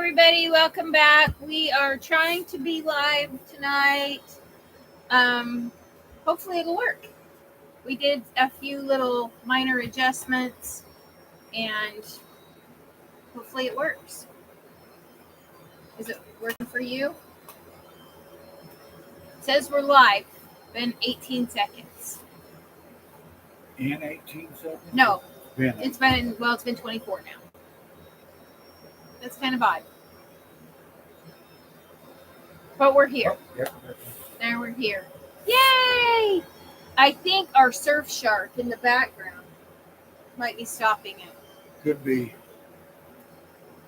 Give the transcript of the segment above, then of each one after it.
everybody, welcome back. We are trying to be live tonight. Hopefully it'll work. We did a few little minor adjustments and hopefully it works. Is it working for you? It says we're live. Been 18 seconds. In 18 seconds? No, it's been 24 now. That's kind of odd. But we're here. Oh, yep. There we're here. Yay! I think our surf shark in the background might be stopping it. Could be.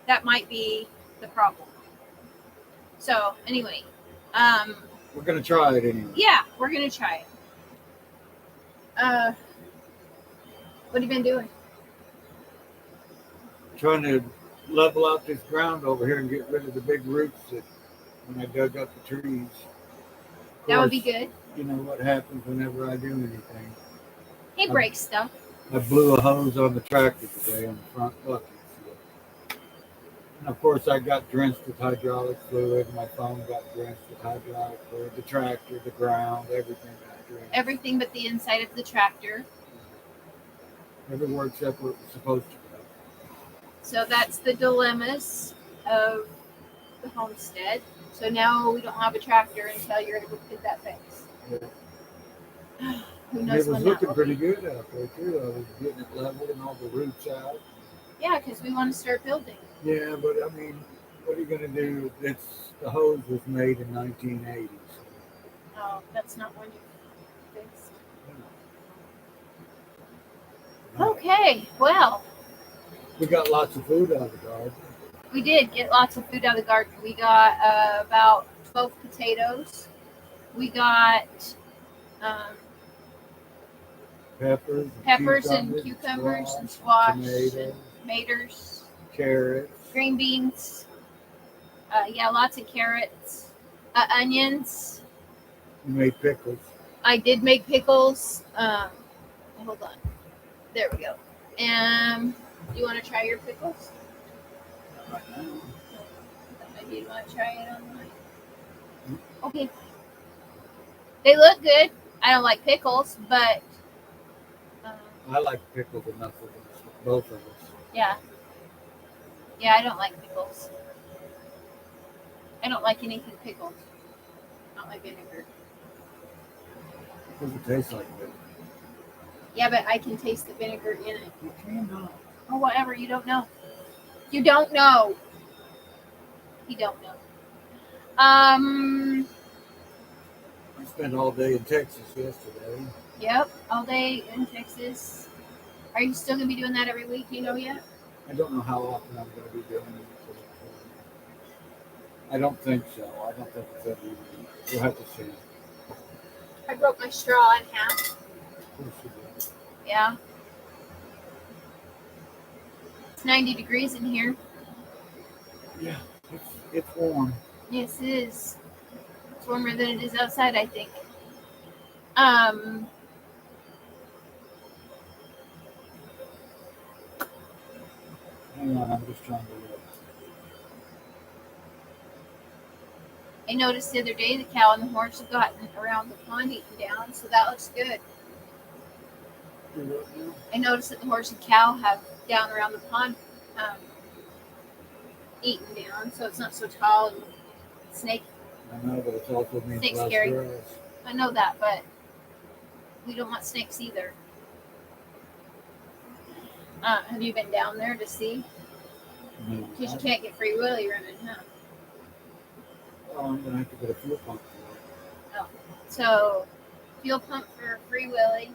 That might be the problem. So, anyway. We're going to try it anyway. Yeah, we're going to try it. What have you been doing? Trying to level out this ground over here and get rid of the big roots that when I dug up the trees. That would be good. You know what happens whenever I do anything. He breaks stuff. I blew a hose on the tractor today on the front bucket. And of course I got drenched with hydraulic fluid. My phone got drenched with hydraulic fluid. The tractor, the ground, everything got drenched. Everything but the inside of the tractor. Everywhere except where it was supposed to go. So that's the dilemmas of the homestead. So now we don't have a tractor until you're able to get that fixed. Yeah. Who knows? It was looking pretty good out there too. I was getting it leveled and all the roots out. Yeah, because we want to start building. Yeah, but I mean, what are you going to do? The hose was made in 1980. So. Oh, that's not one you fixed. No. Okay, well. We got lots of food out of the garden. We did get lots of food out of the garden. We got about 12 potatoes. We got peppers and cucumbers and squash, tomatoes, carrots, green beans. Lots of carrots, onions. You made pickles. I did make pickles. Hold on. There we go. Do you want to try your pickles? Right now. Maybe you want to try it on mine. Okay. They look good. I don't like pickles, but I like pickles enough for both of us. Yeah. Yeah, I don't like pickles. I don't like anything pickled. Not like vinegar. What does it taste like vinegar? Yeah, but I can taste the vinegar in it. You cannot. Oh, whatever. You don't know. You don't know. You don't know. I spent all day in Texas yesterday. Yep, all day in Texas. Are you still going to be doing that every week? Do you know yet? I don't know how often I'm going to be doing it. I don't think so. I don't think it's every week. We'll have to see. I broke my straw in half. Of course you do. Yeah. It's 90 degrees in here. Yeah, it's warm. Yes, it is. It's warmer than it is outside, I think. Hang on, I'm just trying to look. I noticed the other day the cow and the horse have gotten around the pond eating down, so that looks good. I noticed that the horse and cow have down around the pond eaten down, so it's not so tall and snake. I know, but it's also means Snake's less scary. grass. I know that, but we don't want snakes either. Have you been down there to see? No, Because you can't get Free Willy running, huh? Oh, I'm gonna have to get a fuel pump for Oh, so fuel pump for Free Willy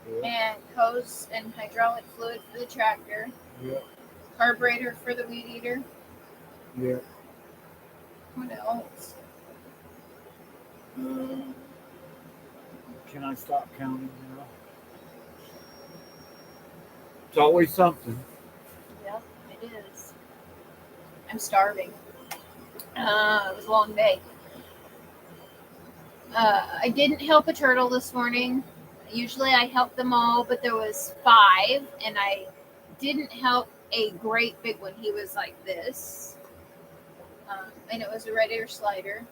it. and hose and hydraulic fluid for the tractor. Yeah. Carburetor for the weed eater. Yeah. What else? Can I stop counting now? It's always something. Yep, it is. I'm starving. It was a long day. I didn't help a turtle this morning. Usually I help them all, but there was 5, and I didn't help a great big one. He was like this. and it was a red air slider.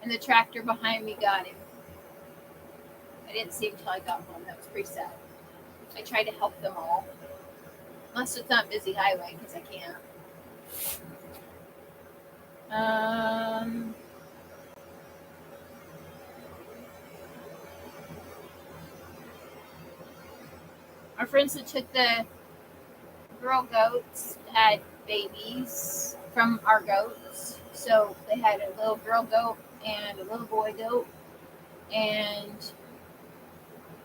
And the tractor behind me got him. I didn't see him till I got home. That was pretty sad. I tried to help them all. Unless it's not busy highway, because I can't. Our friends that took the girl goats had babies from our goats. So they had a little girl goat and a little boy goat. And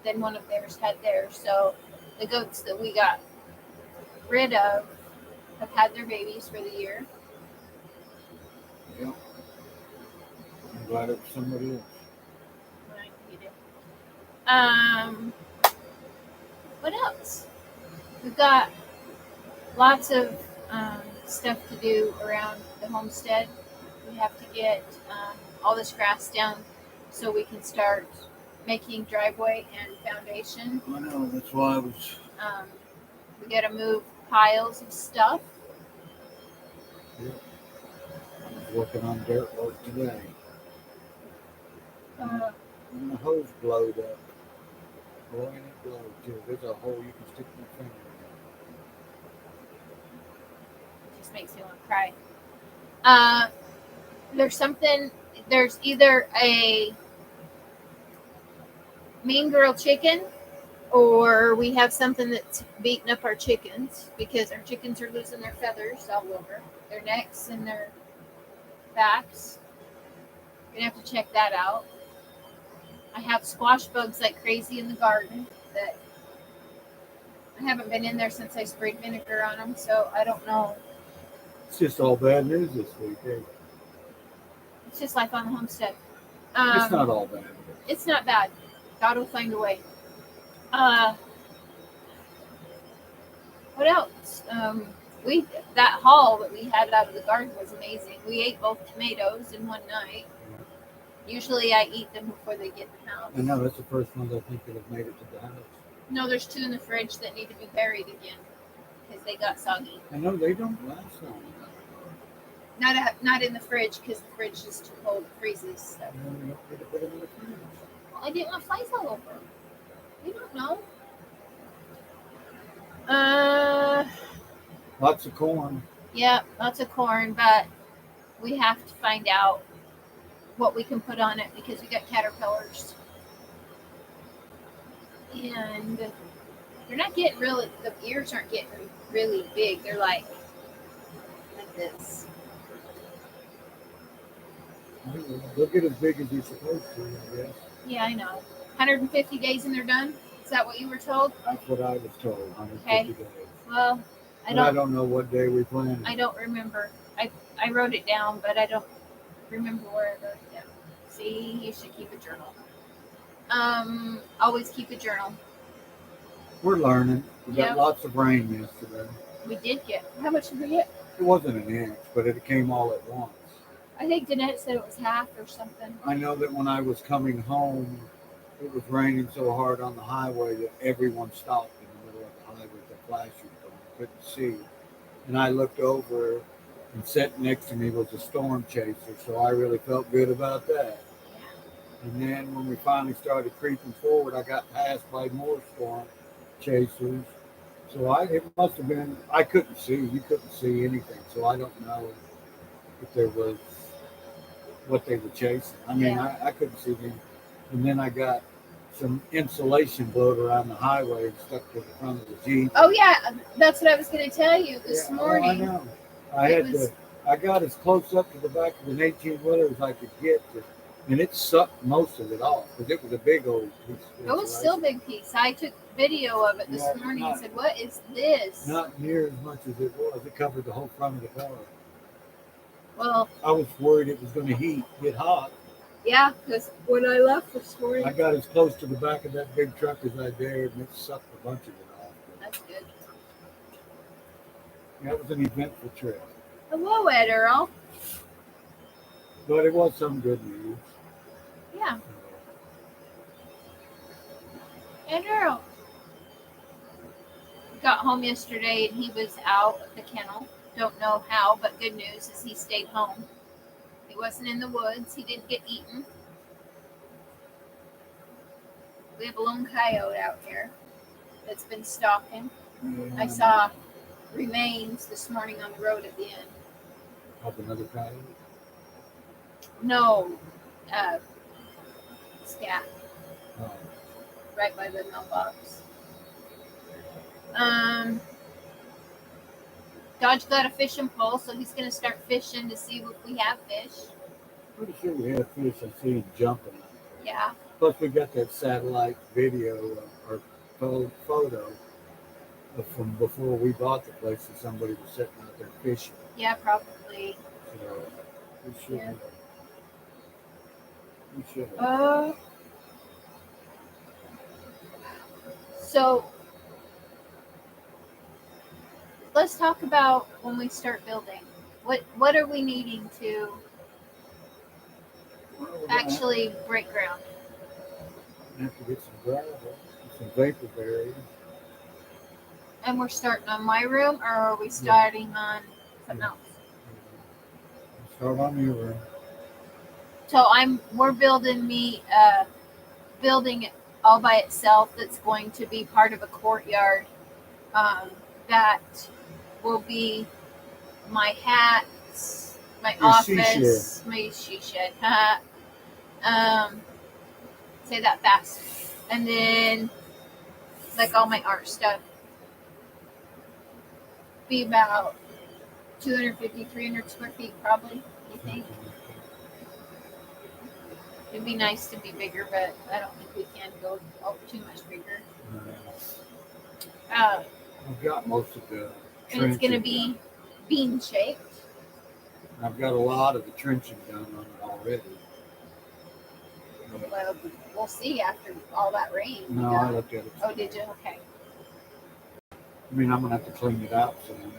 then one of theirs had theirs. So the goats that we got rid of have had their babies for the year. Yeah. I'm glad it was somebody else. Right, you do. What else? We've got lots of stuff to do around the homestead. We have to get all this grass down so we can start making driveway and foundation. I know, that's why I was. We got to move piles of stuff. Yeah. I was working on dirt work today. And the hose blowed up. Boy, and it blowed too. There's a hole you can stick your finger It just makes me want to cry. There's either a mean girl chicken, or we have something that's beating up our chickens, because our chickens are losing their feathers all over their necks and their backs. We're gonna have to check that out. I have squash bugs like crazy in the garden that I haven't been in there since I sprayed vinegar on them, so I don't know. in. It's just all bad news this week, eh? It's just life on the homestead. It's not all bad news. It's not bad. God will find a way. What else? That haul that we had out of the garden was amazing. We ate both tomatoes in one night. Usually I eat them before they get in the house. I know, that's the first ones I think that have made it to the house. No, there's 2 in the fridge that need to be buried again because they got soggy. I know, they don't last long. Not in the fridge, because the fridge is too cold. It freezes stuff. You don't need to put them in the fridge. Well, I didn't want flies all over them. You don't know. Lots of corn. Yeah, lots of corn, but we have to find out what we can put on it because we got caterpillars. And they're not getting really, the ears aren't getting really big. They're like this. They'll get as big as you're supposed to, I guess. Yeah, I know. 150 days and they're done? Is that what you were told? That's what I was told, 150 Okay. days. Well, I don't know what day we planned. I don't remember. I wrote it down, but I don't remember where I wrote it down. See, you should keep a journal. Always keep a journal. We're learning. We got Yep. lots of rain yesterday. We did get. How much did we get? It wasn't an inch, but it came all at once. I think Danette said it was half or something. I know that when I was coming home, it was raining so hard on the highway that everyone stopped in the middle of the highway with their flashers on. Couldn't see. And I looked over, and sitting next to me was a storm chaser, so I really felt good about that. And then when we finally started creeping forward, I got passed by more storm chasers. So it must have been, I couldn't see. You couldn't see anything. So I don't know if there was what they were chasing. I mean, Yeah. I couldn't see them. And then I got some insulation blowed around the highway and stuck to the front of the Jeep. Oh yeah, that's what I was going to tell you this Yeah, morning. I know. I got as close up to the back of an 18-wheeler as I could get to, and it sucked most of it off because it was a big old piece. It was still a big piece. I took video of it this Yeah, morning not- and said, "What is this?" Not near as much as it was. It covered the whole front of the car. Well, I was worried it was going to get hot. yeah, because when I left this morning, I got as close to the back of that big truck as I dared, and it sucked a bunch of it off. that's good. That was an eventful trip, Hello, Ed Earl. but it was some good news. Yeah, Ed Earl. Got home yesterday and he was out at the kennel Don't know how, but good news is he stayed home. He wasn't in the woods. He didn't get eaten. We have a lone coyote out here that's been stalking. Yeah. I saw remains this morning on the road at the end. Of another coyote? No, scat Oh. right by the mailbox. Dodge got a fishing pole, so he's gonna start fishing to see if we have fish. Pretty sure we have fish. I see him jumping. Yeah. Plus, we got that satellite video or photo from before we bought the place, and somebody was sitting out there fishing. Yeah, probably. So we should. Yeah. We should. So let's talk about when we start building. What are we needing to actually break ground? Have to get some gravel, some vapor barrier. And we're starting on my room, or are we starting on something else? Start on your room. So we're building building it all by itself. That's going to be part of a courtyard. That will be my hats, my Your office, my she shed. Say that fast. And then like all my art stuff. Be about 250, 300 square feet probably, you think? It'd be nice to be bigger, but I don't think we can go too much bigger. I've got most of the And it's going to be bean shaped. I've got a lot of the trenching done on it already. Well, we'll see after all that rain. No, I looked at it. Oh, did you? Okay. I mean, I'm going to have to clean it out soon.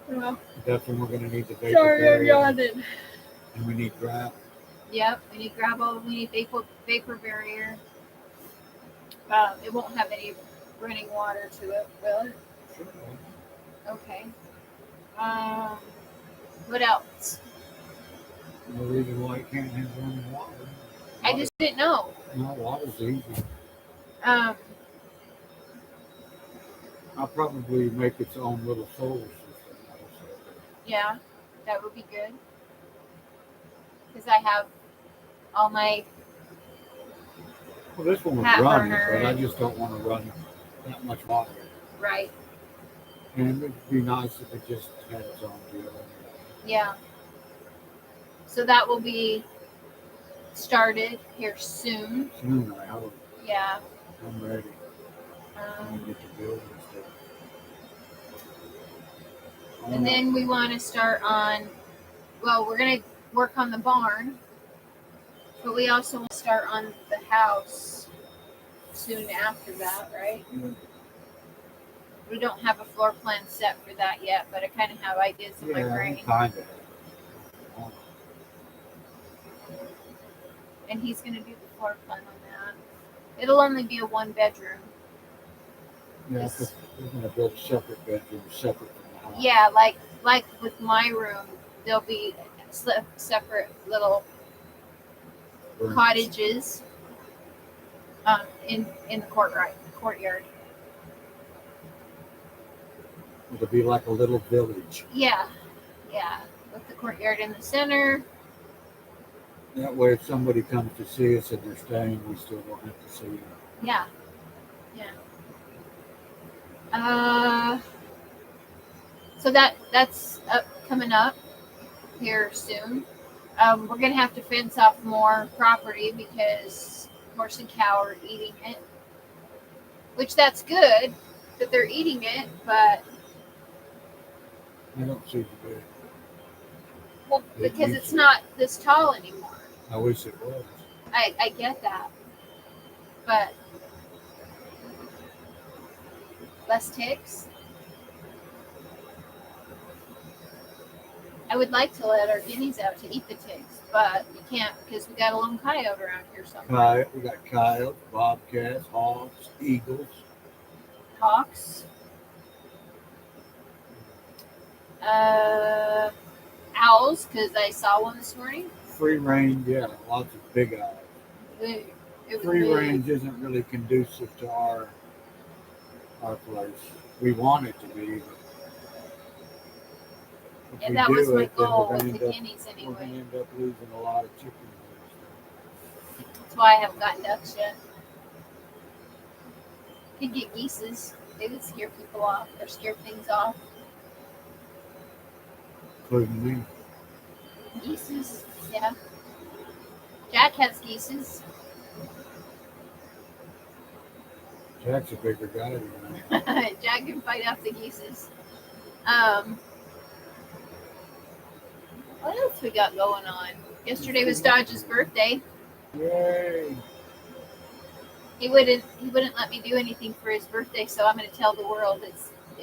Well, Definitely we're going to need the vapor sorry, I'm barrier. yawning. And we need gravel. Yep, we need gravel, we need vapor barrier. It won't have any running water to it, will it? Sure. Okay. What else? No reason why you can't have running water. I just didn't know. No, water's easy. Um, I'll probably make its own little solar system also. yeah, that would be good. Because I have all my Well, this one was Hat running, burner. but I just don't want to run that much water. right. And it'd be nice if it just had its own deal. Yeah. So that will be started here soon. Soon, I hope. Yeah. I'm ready. I'm going to get to building stuff. And then we want to start on, well, we're going to work on the barn, but we also want to start on the house soon after that, right? Yeah. We don't have a floor plan set for that yet, but I kind of have ideas in my brain. Kind of. And he's going to do the floor plan on that. It'll only be a 1-bedroom. Yeah, because we're going to build separate bedrooms, separate from the house. Yeah, like with my room, there'll be separate little Rooms. cottages in the courtyard. It'll be like a little village. Yeah, with the courtyard in the center. That way, if somebody comes to see us and they're staying, we still don't have to see them. Yeah. So that's coming up here soon. We're gonna have to fence off more property because horse and cow are eating it, which that's good that they're eating it, but I don't see the good. well, because it's not this tall anymore. I wish it was. I get that, but less ticks. I would like to let our guineas out to eat the ticks, but we can't because we got a lone coyote around here somewhere. We got coyotes, bobcats, hawks, eagles. Hawks. Owls, because I saw one this morning. Free range, yeah, lots of big owls. Big. It was Free big. range isn't really conducive to our place. We want it to be, but if And we that do was my it, then goal we're with going the to guineas end anyway. up losing a lot of chickens. That's why I haven't gotten ducks yet. Could get geeses. They would scare people off or scare things off. Including me. Geeses, yeah. Jack has geeses. Jack's a bigger guy than me. Jack can fight off the geeses. What else we got going on? Yesterday was Dodge's birthday. Yay! He wouldn't let me do anything for his birthday, so I'm going to tell the world it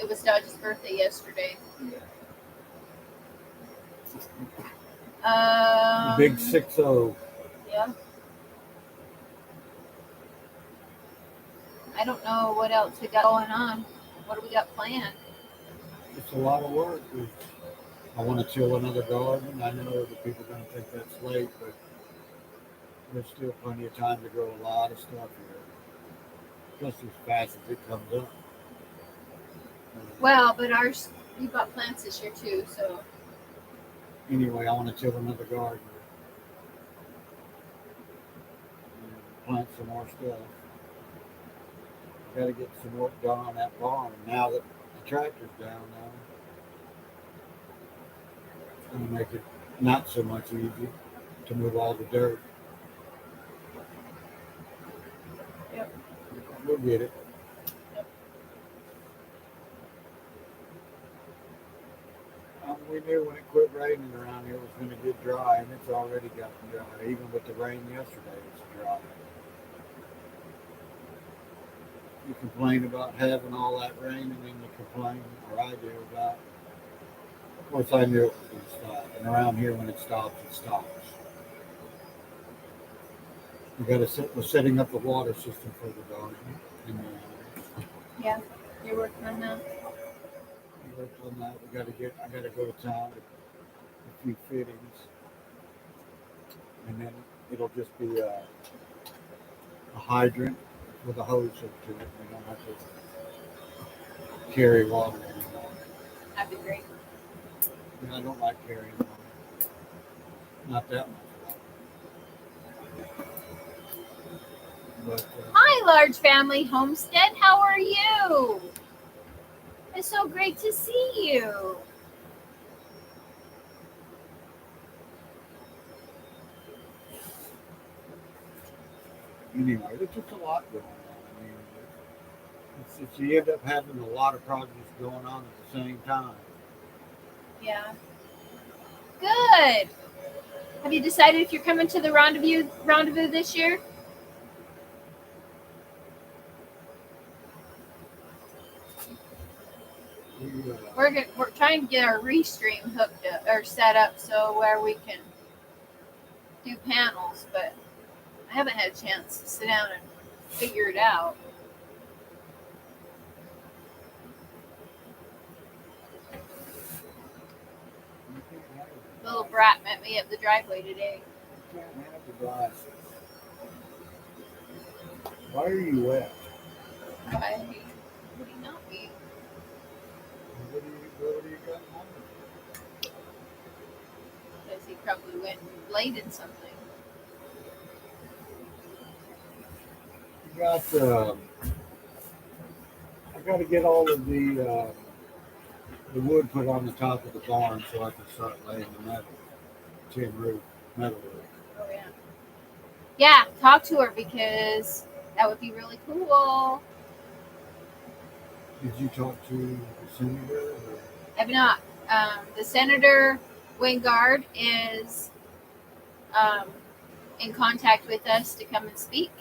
was Dodge's birthday yesterday. Big 6-0. Yeah. I don't know what else we got going on. What do we got planned? It's a lot of work. I want to till another garden. I know that people are going to think that's late, but there's still plenty of time to grow a lot of stuff here. Just as fast as it comes up. Well, but we bought plants this year too, so. Anyway, I want to till another garden. And plant some more stuff. Got to get some work done on that barn now that the tractor's down now. It's going to make it not so much easy to move all the dirt. Yep. We'll get it. We knew when it quit raining around here it was going to get dry, and it's already gotten dry. Even with the rain yesterday, it's dry. You complain about having all that rain, and then you complain, or I do, about. Of course, I knew it was going to stop, and around here, when it stops, it stops. We're setting up the water system for the garden. Yeah, you're working on that. On that. I got to go to town with a few fittings, and then it'll just be a hydrant with a hose hooked to it. We don't have to carry water anymore. That'd be great. And I don't like carrying water. Not that much water. But, Hi, Large Family Homestead. How are you? It's so great to see you. Anyway, there's just a lot going on. I mean, you end up having a lot of projects going on at the same time. Yeah. Good. Have you decided if you're coming to the rendezvous this year? We're trying to get our restream hooked up or set up so where we can do panels, but I haven't had a chance to sit down and figure it out. The little brat met me up the driveway today. You can't have the glasses. Why are you wet? Why would he not be? What do you got on? Because he probably went and laid in something. You got, I got to get all of the wood put on the top of the barn so I can start laying the tin roof, metal roof. Oh yeah. Yeah, talk to her because that would be really cool. Did you talk to the senator? I've not. The Senator Wingard is in contact with us to come and speak,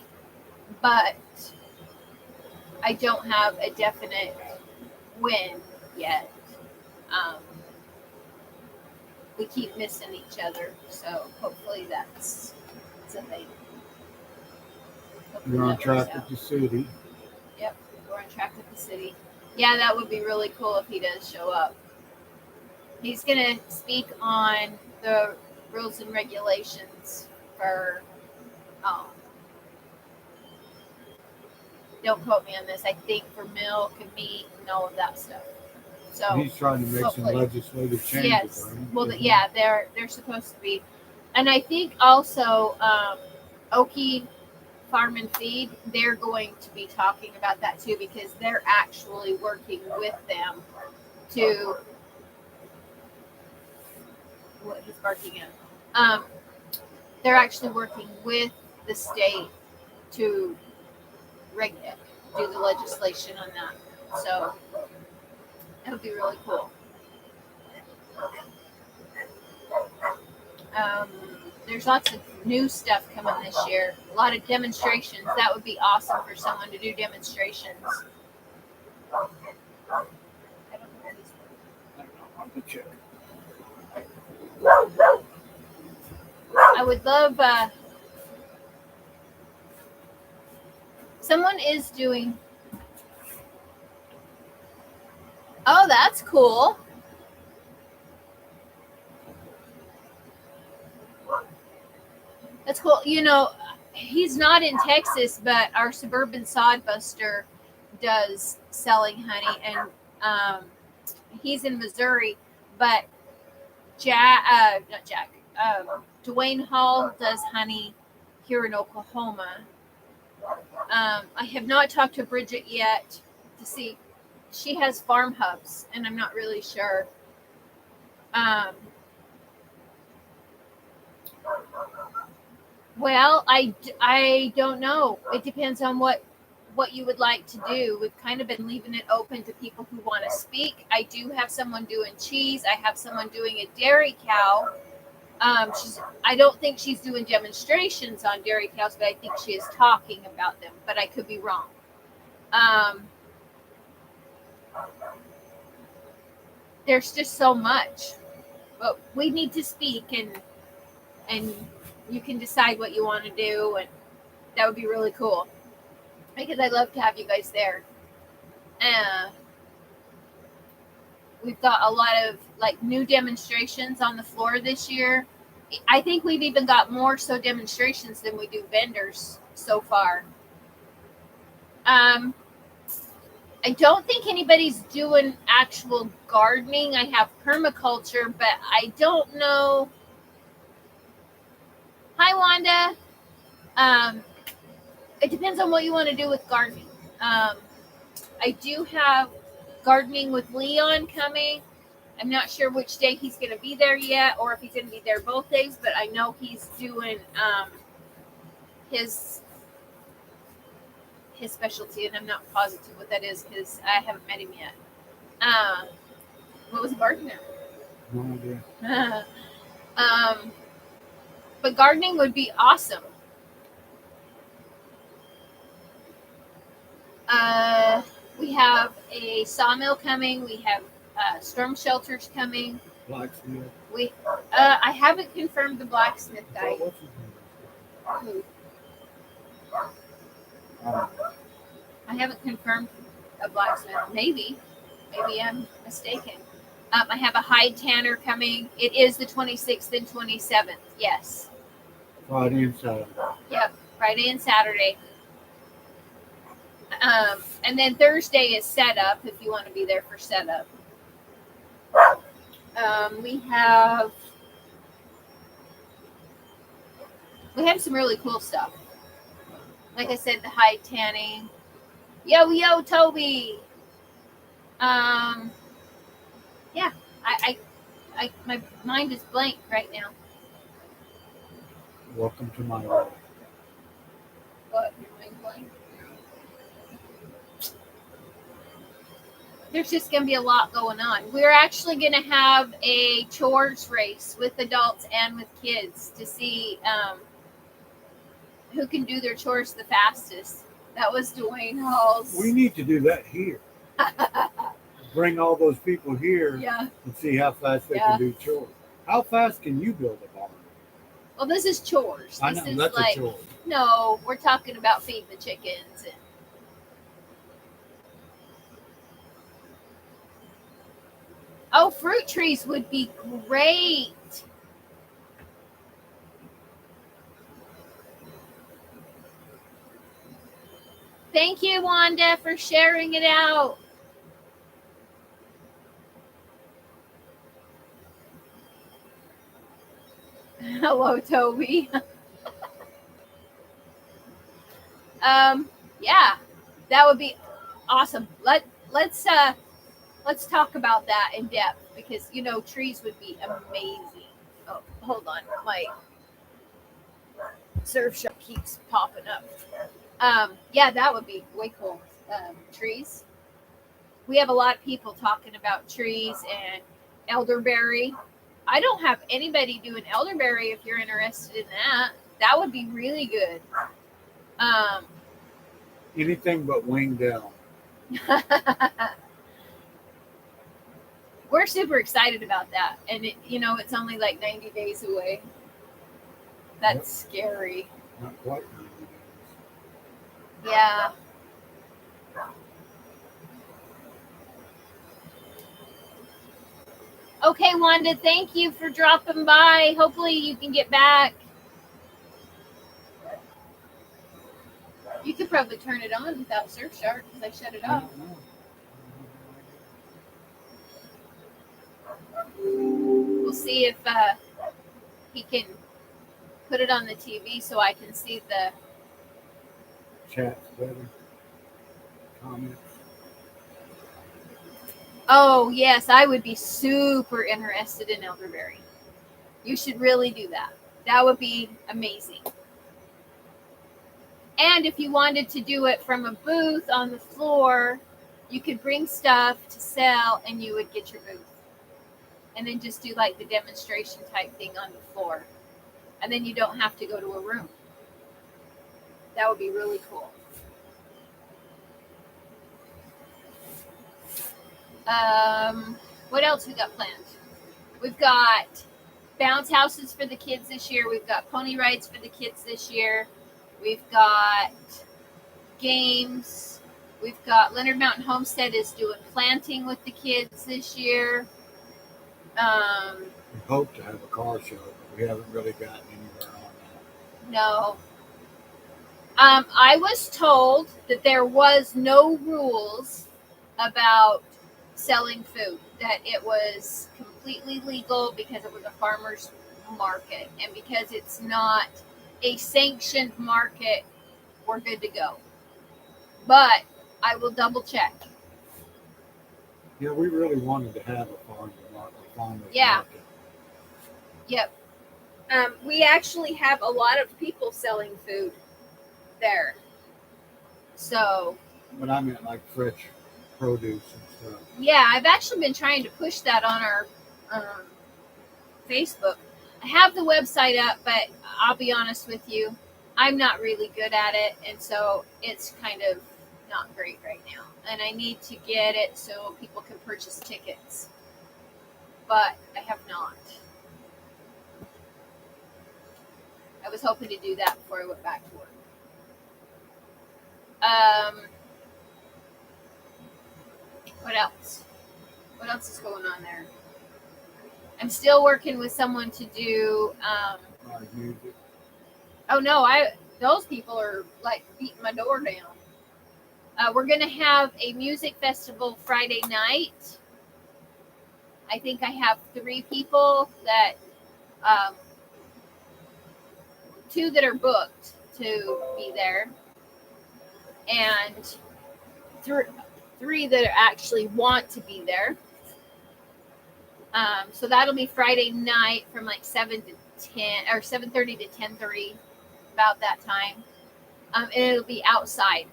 but I don't have a definite when yet. We keep missing each other, so hopefully that's a thing. You're on track with the city. Yep, we're on track with the city. Yeah, that would be really cool if he does show up. He's going to speak on the rules and regulations for, don't quote me on this, I think for milk and meat and all of that stuff. So He's trying to make hopefully. some legislative changes. Yes. Right? Well, yeah, they're supposed to be. And I think also Okie Farm and Feed, they're going to be talking about that too, because they're actually working with them to what he's barking at. They're actually working with the state to do the legislation on that. So that would be really cool. There's lots of new stuff coming this year. A lot of demonstrations. That would be awesome for someone to do demonstrations. I don't know these words. I would love. Someone is doing. Oh, that's cool. That's cool. You know, he's not in Texas, but our suburban sodbuster does selling honey, and he's in Missouri. But Dwayne Hall does honey here in Oklahoma. I have not talked to Bridget yet to see. She has farm hubs, and I'm not really sure. Well, I don't know. It depends on what you would like to do. We've kind of been leaving it open to people who want to speak. I do have someone doing cheese. I have someone doing a dairy cow. I don't think she's doing demonstrations on dairy cows, but I think she is talking about them. But I could be wrong. There's just so much. But we need to speak, and you can decide what you want to do, and that would be really cool. Because I'd love to have you guys there. We've got a lot of like new demonstrations on the floor this year. I think we've even got more so demonstrations than we do vendors so far. I don't think anybody's doing actual gardening. I have permaculture, but I don't know. Hi, Wanda. It depends on what you want to do with gardening. I do have gardening with Leon coming. I'm not sure which day he's going to be there yet, or if he's going to be there both days, but I know he's doing his specialty, and I'm not positive what that is because I haven't met him yet. What was he barking at? No idea. But gardening would be awesome. We have a sawmill coming. We have storm shelters coming. Blacksmith. I haven't confirmed the blacksmith guy. What's his name? Who? I haven't confirmed a blacksmith. Maybe I'm mistaken. I have a hide tanner coming. It is the 26th and 27th. Yes. Friday and Saturday. Yep, Friday and Saturday. And then Thursday is setup if you want to be there for setup. We have some really cool stuff. Like I said, the hide tanning. Yo, Toby. Yeah, I my mind is blank right now. Welcome to my world. What? Your mind blank? There's just going to be a lot going on. We're actually going to have a chores race with adults and with kids to see who can do their chores the fastest. That was Dwayne Hall's. We need to do that here. Bring all those people here and see how fast they can do chores. How fast can you build a barn? Well, this is chores. I know, this is that's like, a chore. No, we're talking about feeding the chickens. Oh, fruit trees would be great. Thank you, Wanda, for sharing it out. Hello, Toby. Yeah, that would be awesome. Let's talk about that in depth, because trees would be amazing. Oh, hold on, my Surfshark keeps popping up. Yeah, that would be way cool. Trees. We have a lot of people talking about trees and elderberry. I don't have anybody doing elderberry. If you're interested in that, that would be really good. Anything but winged elm. We're super excited about that, and it's only like 90 days away. That's scary. Not quite 90 days. Yeah. Okay, Wanda, thank you for dropping by. Hopefully you can get back. You could probably turn it on without Surfshark, because I shut it off. We'll see if he can put it on the TV so I can see the chat's better. Comments. Oh, yes, I would be super interested in elderberry. You should really do that. That would be amazing. And if you wanted to do it from a booth on the floor, you could bring stuff to sell and you would get your booth. And then just do like the demonstration type thing on the floor. And then you don't have to go to a room. That would be really cool. What else we got planned? We've got bounce houses for the kids this year. We've got pony rides for the kids this year. We've got games. We've got Leonard Mountain Homestead is doing planting with the kids this year. We hope to have a car show, but we haven't really gotten anywhere on that. No. I was told that there was no rules about selling food, that it was completely legal because it was a farmer's market, and because it's not a sanctioned market, we're good to go. But I will double check. Yeah, we really wanted to have a farmer's market. Yeah. Yep. We actually have a lot of people selling food there. So. But I meant like fresh produce and stuff. Yeah, I've actually been trying to push that on our Facebook. I have the website up, but I'll be honest with you, I'm not really good at it, and so it's kind of not great right now. And I need to get it so people can purchase tickets, but I have not. I was hoping to do that before I went back to work. What else? What else is going on there? I'm still working with someone to do. Oh no, those people are like beating my door down. We're gonna have a music festival Friday night. I think I have 3 people that, 2 that are booked to be there, and 3 that actually want to be there. So that'll be Friday night from like 7 to 10 or 7:30 to 10:30, about that time. And it'll be outside.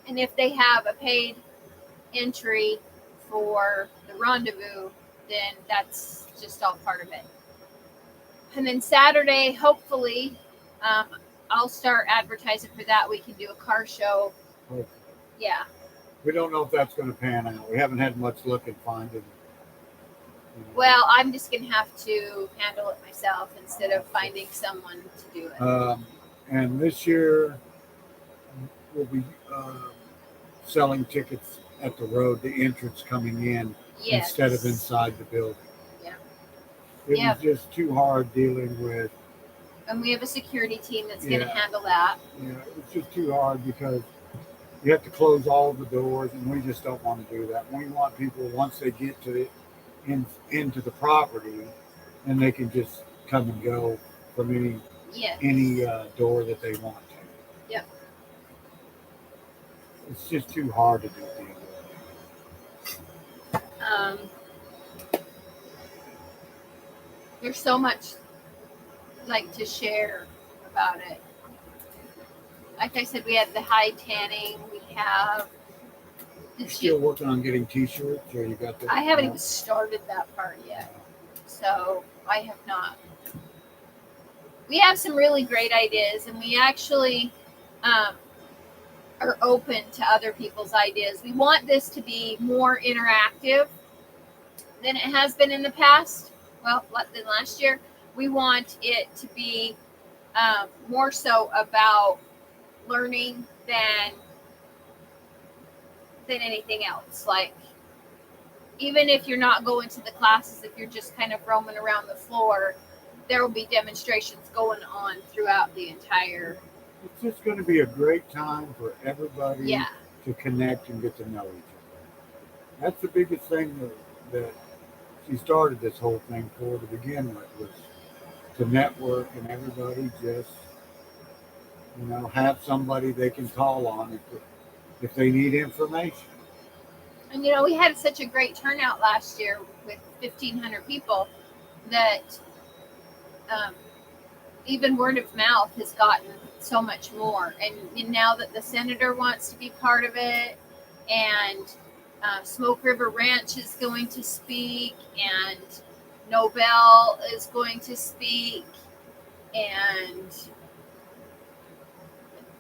And if they have a paid entry for the rendezvous, then that's just all part of it. And then Saturday, hopefully, I'll start advertising for that. We can do a car show. Hopefully. Yeah. We don't know if that's going to pan out. We haven't had much luck in finding. Well, I'm just going to have to handle it myself instead of finding someone to do it. And this year, we'll be selling tickets at the road, the entrance coming in Yes. instead of inside the building. Yeah. It Yeah. was just too hard dealing with. And we have a security team that's Yeah. going to handle that. You know, it's just too hard because you have to close all the doors, and we just don't want to do that. We want people, once they get to the into the property, and they can just come and go from Yes. any door that they want to. Yep. It's just too hard to do deal with. There's so much like to share about it. Like I said, we had the high tanning. We have. You're still working on getting T-shirts, or you got that? I haven't even started that part yet, so I have not. We have some really great ideas, and we actually are open to other people's ideas. We want this to be more interactive than it has been in the past. Well, than last year. We want it to be more so about learning than anything else. Like, even if you're not going to the classes, if you're just kind of roaming around the floor, there will be demonstrations going on throughout the entire. It's just going to be a great time for everybody Yeah. to connect and get to know each other. That's the biggest thing that she started this whole thing for to begin with, was to network and everybody just, have somebody they can call on if they need information. And we had such a great turnout last year with 1,500 people that even word of mouth has gotten so much more. And now that the senator wants to be part of it, and Smoke River Ranch is going to speak, and Nobel is going to speak, and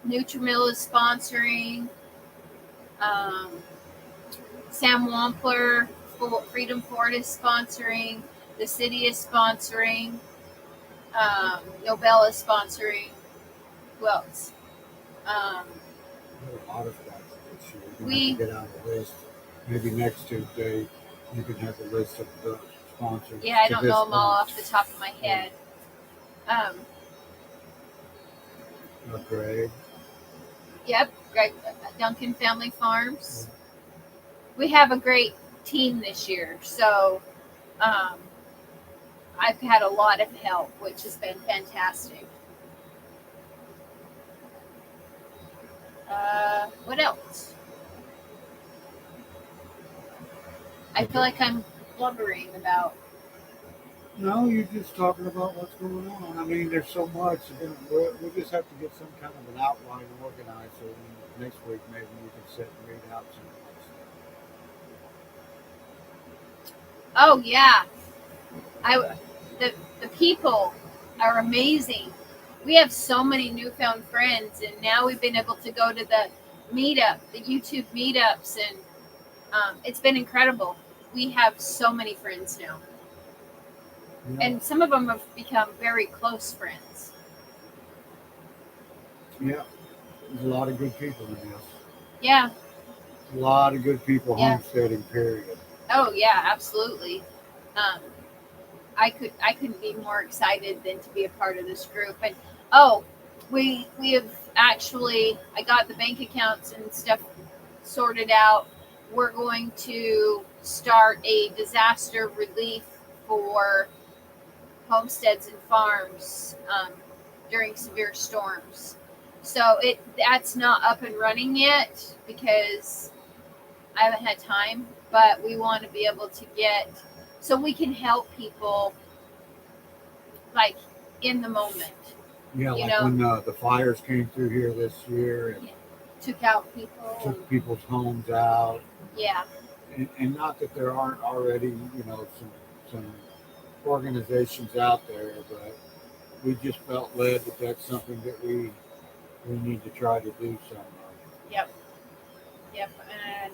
Nutrimil is sponsoring. Sam Wampler, Freedom Ford is sponsoring. The city is sponsoring. Nobel is sponsoring. Who else? There are a lot of guys this year. We have to get out the list. Maybe next Tuesday you can have a list of the sponsors. Yeah, I don't know them all off the top of my head. Greg. Yep, Greg, Duncan Family Farms. We have a great team this year, so I've had a lot of help, which has been fantastic. What else? I feel like I'm blubbering about. No, you're just talking about what's going on. I mean, there's so much. We just have to get some kind of an outline organized, so next week maybe we can sit and read out some of that stuff. Oh yeah, the people are amazing. We have so many newfound friends, and now we've been able to go to the meetup, the YouTube meetups, and it's been incredible. We have so many friends now. Yeah. And some of them have become very close friends. Yeah, there's a lot of good people in this. Yeah. A lot of good people homesteading, period. Oh yeah, absolutely. I couldn't be more excited than to be a part of this group. And we have actually, I got the bank accounts and stuff sorted out. We're going to start a disaster relief for homesteads and farms during severe storms. So that's not up and running yet because I haven't had time, but we want to be able to so we can help people like in the moment. Yeah, like when the fires came through here this year and took out people. Took people's homes out. Yeah. And not that there aren't already, some organizations out there, but we just felt led that that's something that we need to try to do something. Yep. And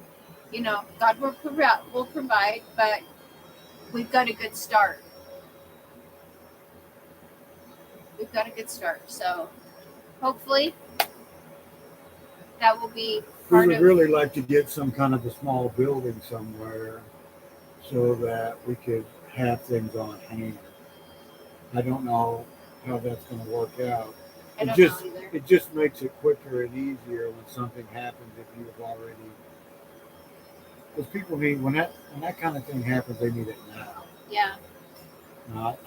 God will provide, but we've got a good start. So hopefully that will be part of. We would really like to get some kind of a small building somewhere so that we could have things on hand. I don't know how that's going to work out. I don't just know either. it just makes it quicker and easier when something happens if you've already, because people need when that kind of thing happens, they need it now, Yeah. not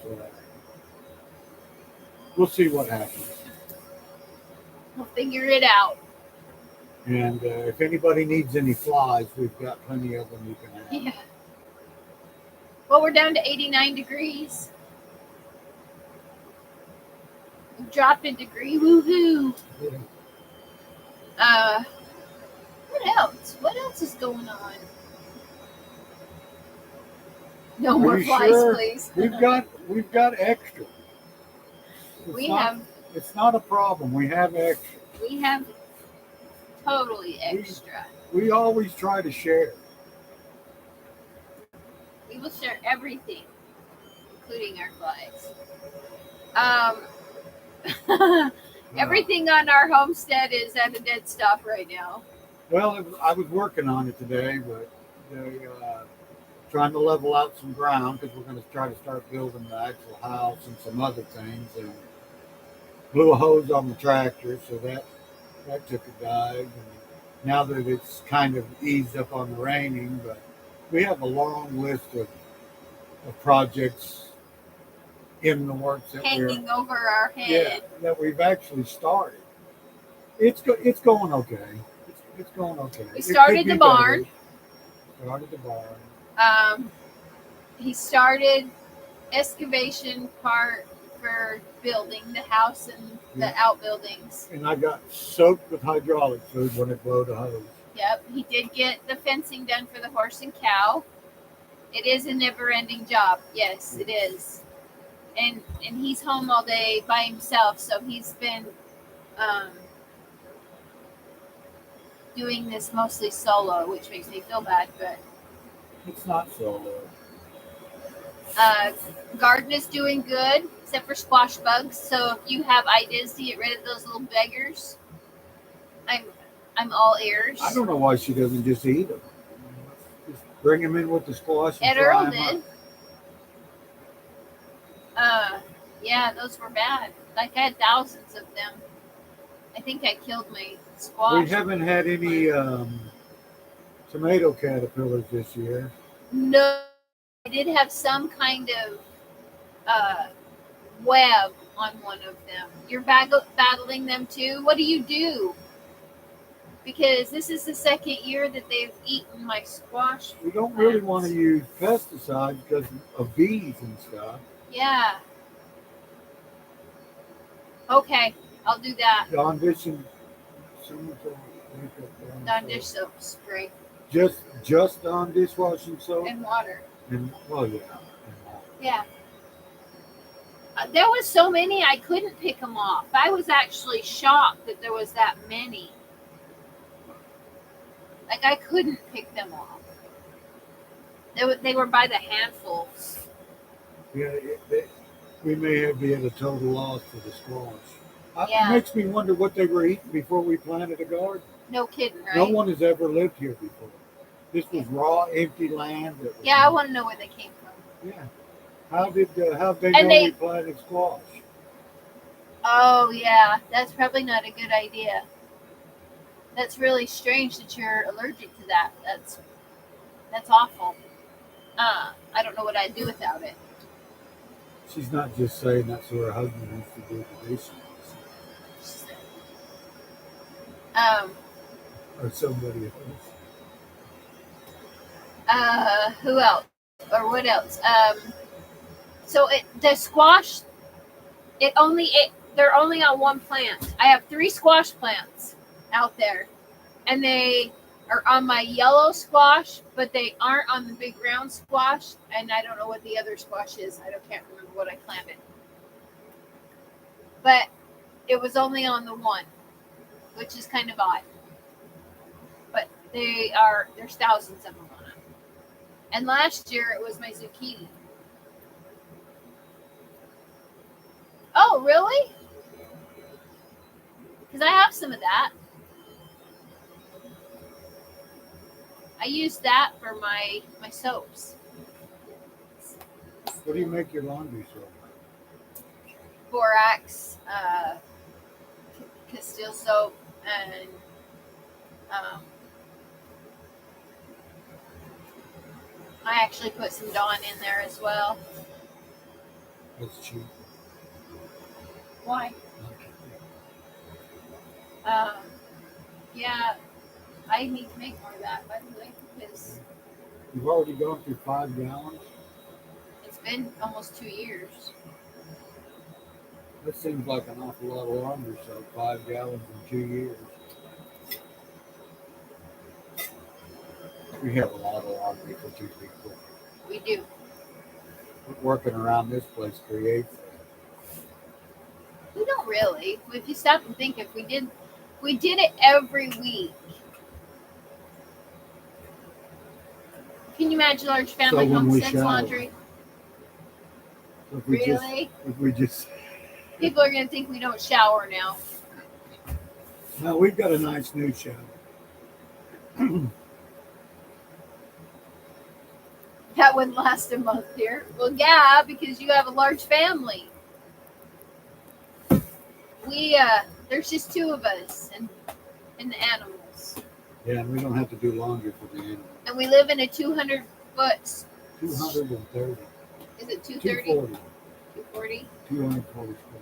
we'll see what happens. We'll figure it out. And if anybody needs any flies, we've got plenty of them you can have. Yeah. Well, we're down to 89 degrees. We dropped a degree. Woohoo! Yeah. What else? What else is going on? No Are more you flies, sure? please. We've got extra. It's not a problem. We have extra. We have totally extra. We always try to share. We will share everything, including our flies. Everything on our homestead is at a dead stop right now. Well, I was working on it today, but they trying to level out some ground because we're going to try to start building the actual house and some other things. And blew a hose on the tractor, so that took a dive. And now that it's kind of eased up on the raining, but we have a long list of projects in the works that hanging over our head. Yeah, that we've actually started. It's going okay. It's going okay. We started the barn. Started the barn. He started excavation part for building the house and the outbuildings. And I got soaked with hydraulic fluid when it blew the hose. Yep, he did get the fencing done for the horse and cow. It is a never-ending job. Yes, it is. And he's home all day by himself, so he's been doing this mostly solo, which makes me feel bad, but it's not solo. Garden is doing good, except for squash bugs. So if you have ideas to get rid of those little beggars, I'm all ears. I don't know why she doesn't just eat them. Just bring them in with the squash. Ed Earl did. Yeah, those were bad. Like I had thousands of them. I think I killed my squash. We haven't had any tomato caterpillars this year. No, I did have some kind of web on one of them. You're battling them too? What do you do? Because this is the second year that they've eaten my squash. We don't really want to use pesticides because of bees and stuff. Yeah. Okay, I'll do that. Dawn dish soap spray. Just Dawn dishwashing soap and water. And well, yeah. Yeah. There was so many I couldn't pick them off. I was actually shocked that there was that many. Like I couldn't pick them off. They were by the handfuls. Yeah, we may be at a total loss for the squash. Yeah. It makes me wonder what they were eating before we planted a garden. No kidding, right? No one has ever lived here before. This was raw, empty land. I want to know where they came from. Yeah. How did they planted squash? Oh yeah, that's probably not a good idea. That's really strange that you're allergic to that. That's awful. I don't know what I'd do without it. She's not just saying that's what her husband used to do to dishes. Or somebody else. Who else? Or what else? So the squash, they're only on one plant. I have 3 squash plants out there, and they are on my yellow squash, but they aren't on the big round squash, and I don't know what the other squash is. can't remember what I planted. But it was only on the one, which is kind of odd. But there's thousands of them on it. And last year it was my zucchini. Oh, really? Because I have some of that. I use that for my soaps. What do you make your laundry soap? Borax, Castile soap, and I actually put some Dawn in there as well. It's cheap. Why? Okay. Yeah, I need to make more of that, by the way, because You've already gone through 5 gallons. it's been almost 2 years. That seems like an awful lot of laundry soap. 5 gallons in 2 years. We have a lot of laundry for 2 people. We do. Working around this place creates that. We don't really. If you stop and think, if we did it every week. Can you imagine large family when we homesteads shower. laundry? So if we Really? if we just People are going to think we don't shower now. no, we've got a nice new shower. That wouldn't last a month here. Well, yeah, because you have a large family. There's just 2 of us and the animals. Yeah, and we don't have to do laundry for the animals. And we live in a 200-foot. 230. Is it 230? 240. 240? 240 square.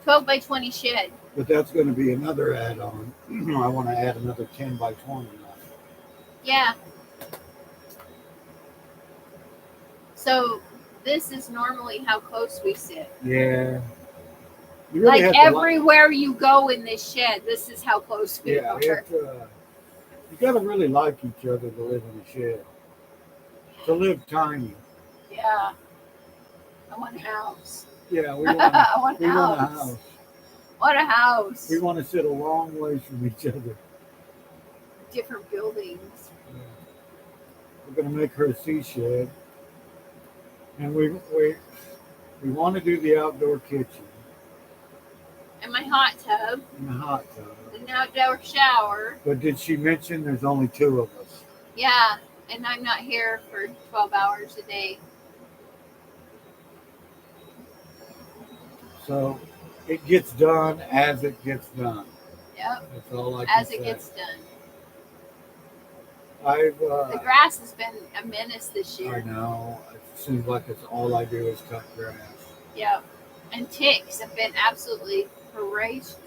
12 by 20 shed. But that's going to be another add-on. I want to add another 10 by 20 on it. Yeah. So this is normally how close we sit. Yeah. You really Like have to everywhere you go in this shed, this is how close we are. You got to really like each other to live in a shed. To live tiny. Yeah. I want a house. Yeah, we want I want a a house. house. What a house. We want to sit a long ways from each other. Different buildings. Yeah. We're going to make her a sea shed. And we want to do the outdoor kitchen. And my hot tub. And the hot tub. An outdoor shower. But did she mention there's only 2 of us? Yeah. And I'm not here for 12 hours a day. So it gets done as it gets done. Yep. That's all I can As say. it gets done. The grass has been a menace this year. I know. It seems like it's all I do is cut grass. Yep. And ticks have been absolutely voracious,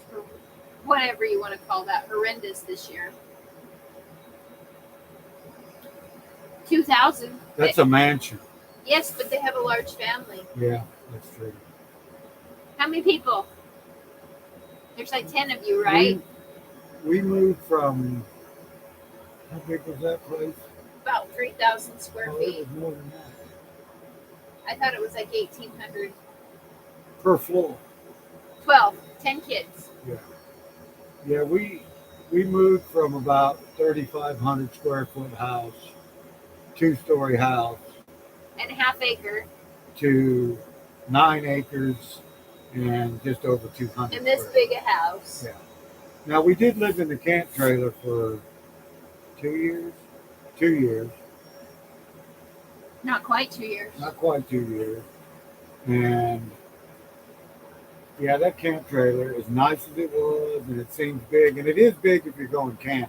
whatever you want to call that, horrendous this year. 2,000. That's a mansion. Yes, but they have a large family. Yeah, that's true. How many people? There's like 10 of you, right? We moved from, how big was that place? About 3,000 square Oh, feet. it was more than that. I thought it was like 1,800. Per floor. 12, 10 kids. Yeah. Yeah, we moved from about 3,500 square foot house, 2-story house, And a half acre. to 9 acres and just over 200. And this square. big a house. Yeah. Now we did live in the camp trailer for 2 years. 2 years. Not quite 2 years. Not quite 2 years. And yeah, that camp trailer, as nice as it was, and it seems big, and it is big if you're going camping.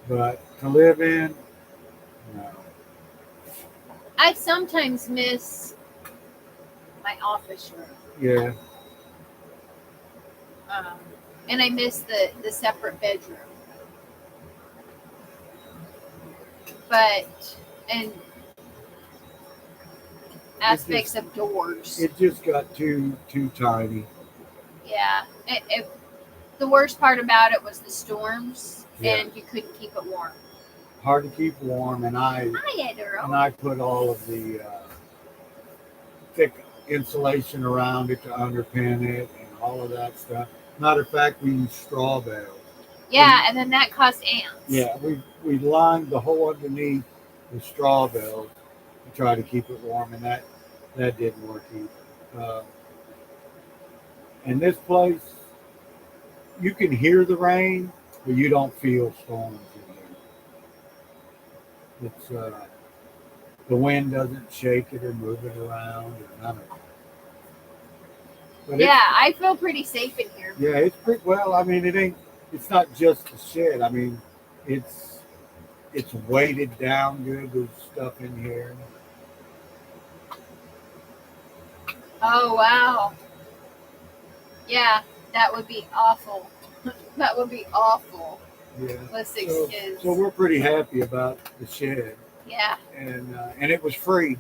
But to live in, no. I sometimes miss my office room. Yeah. And I miss the separate bedroom. And aspects of doors. It just got too tiny. Yeah. The worst part about it was the storms, Yeah. and you couldn't keep it warm. Hard to keep warm, and I put all of the thick insulation around it to underpin it and all of that stuff. Matter of fact, we used straw bales. Yeah, and then that caused ants. Yeah, we lined the whole underneath with straw bales to try to keep it warm, and that didn't work either. And this place, you can hear the rain, but you don't feel storms in here. the wind doesn't shake it or move it around or none of it. But Yeah, I feel pretty safe in here. yeah, it's pretty well. I mean, it's not just the shed. I mean, it's weighted down good. There's stuff in here. Oh, wow. Yeah, that would be awful. That would be awful Yeah. with 6 kids. So we're pretty happy about the shed. Yeah. And it was free.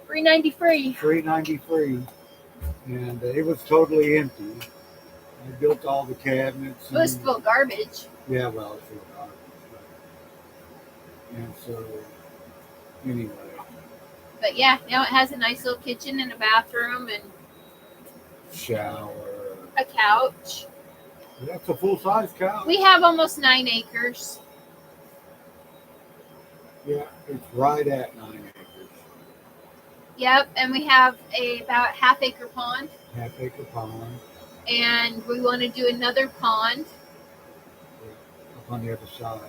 $3.93. $3.93. And it was totally empty. I built all the cabinets. It was full of garbage. Yeah, well, it's full of garbage. And so, anyway. But yeah, now it has a nice little kitchen and a bathroom and shower. A couch. That's a full-size couch. We have almost 9 acres. Yeah, it's right at 9 acres. Yep, and we have about half-acre pond. Half-acre pond. And we want to do another pond. Up on the other side.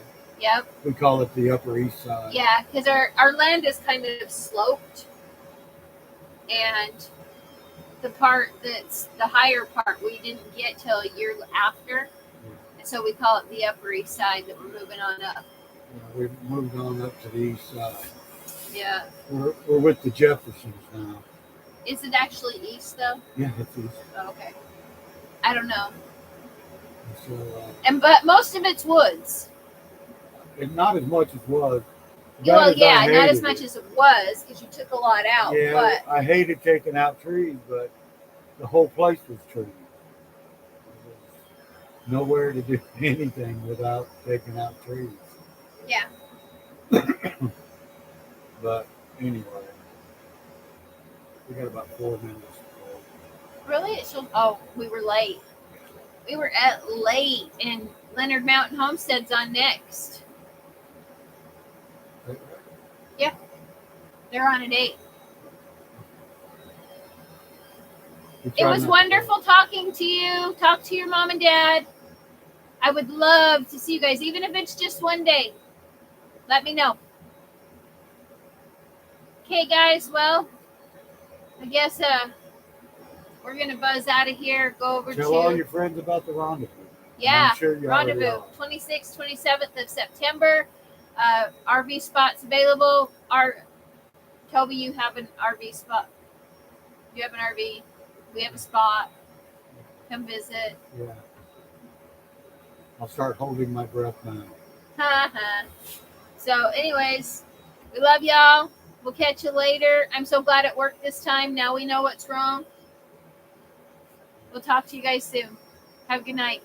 Yep. We call it the Upper East Side. Yeah, because our land is kind of sloped. And the part that's the higher part we didn't get till a year after. And so we call it the Upper East Side that we're moving on up. Yeah, we've moved on up to the east side. Yeah. We're with the Jeffersons now. Is it actually east though? Yeah, it's east. Oh, okay. I don't know. So, but most of it's woods. And not as much as was. Well, yeah, not as much as it was because you took a lot out. Yeah, but I hated taking out trees, but the whole place was trees. There was nowhere to do anything without taking out trees. Yeah. But anyway, we got about 4 minutes. Really? We were late. We were late, and Leonard Mountain Homestead's on next. Yeah. They're on at 8. It was wonderful talking to you. Talk to your mom and dad. I would love to see you guys, even if it's just one day. Let me know. Okay, guys. Well, I guess we're going to buzz out of here. Go over Tell all your friends about the rendezvous. Yeah, I'm sure you rendezvous. 26th, 27th of September. RV spots available. Toby, you have an RV spot. You have an RV. We have a spot. Come visit. Yeah. I'll start holding my breath now. So, anyways, we love y'all. We'll catch you later. I'm so glad it worked this time. Now we know what's wrong. We'll talk to you guys soon. Have a good night.